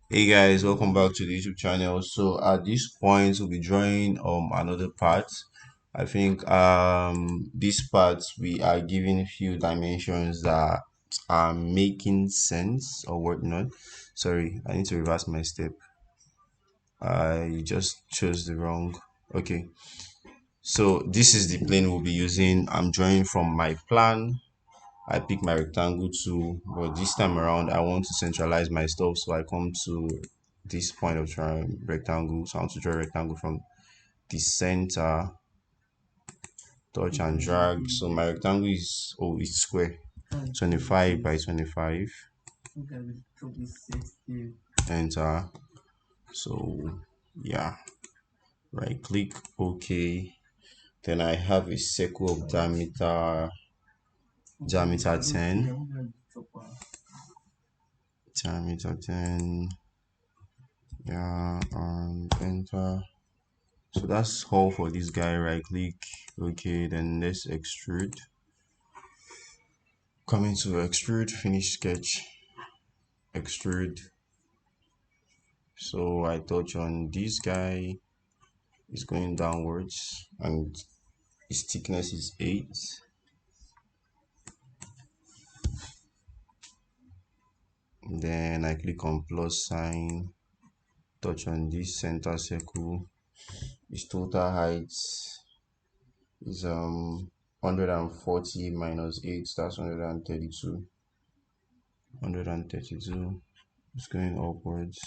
Hey guys, welcome back to the YouTube channel. So at this point we'll be drawing another part. I think this part we are giving few dimensions that are making sense or whatnot. Sorry, I need to reverse my step. I just chose the wrong. Okay, so this is the plane we'll be using. I'm drawing from my plan. I pick my rectangle tool, but this time around I want to centralize my stuff, so I come to this point of trying rectangle. So I want to draw a rectangle from the center, touch and drag. So my rectangle is it's square, 25 by 25. Enter. So yeah, right click, OK. Then I have a circle of diameter 10, diameter 10. Yeah, and enter. So that's all for this guy. Right click, OK. Then let's extrude. Coming to extrude, finish sketch, extrude. So I touch on this guy, is going downwards, and its thickness is 8. Then I click on plus sign, touch on this center circle. Its total height is 140 minus 8, that's 132. 132. It's going upwards.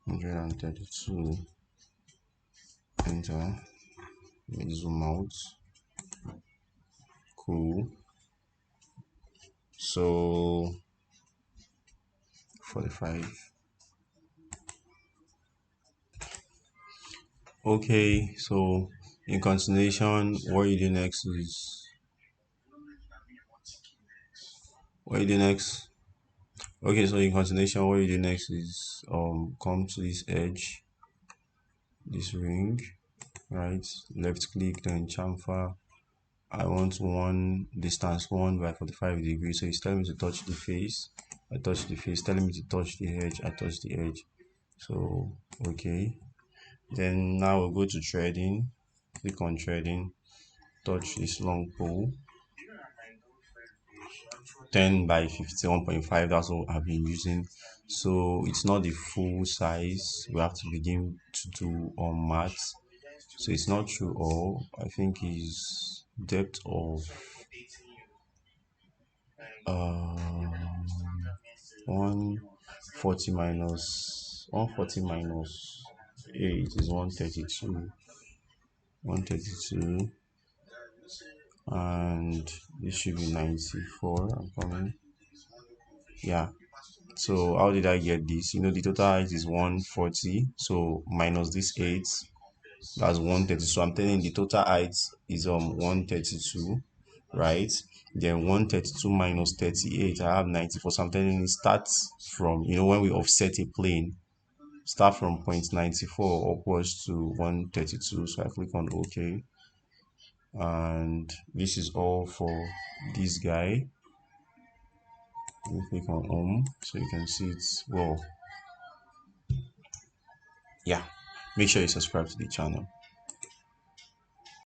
132. Enter. Let me zoom out. Cool. So 45. Okay, so in continuation, what you do next is what you do next. Okay, so in continuation, what you do next is come to this edge, this ring, right? Left click, then chamfer. I want one distance 1 by 45 degrees. So it's telling me to touch the face. I touch the face, telling me to touch the edge. I touch the edge. So okay. Then now we'll go to threading. Click on threading. Touch this long pole. 10 by 51.5. That's what I've been using. So it's not the full size. We have to begin to do on math. So it's not true all. I think is depth of 140 minus 8 is 132. 132, and this should be 94. I'm coming. Yeah. So how did I get this? The total height is 140. So minus this 8, that's 130. So I'm telling the total height is 132, right? Then 132 minus 38, I have 94. So I'm telling you, start from, when we offset a plane, start from point 94 upwards to 132. So I click on OK, and this is all for this guy. We click on home so you can see it well. Yeah, make sure you subscribe to the channel.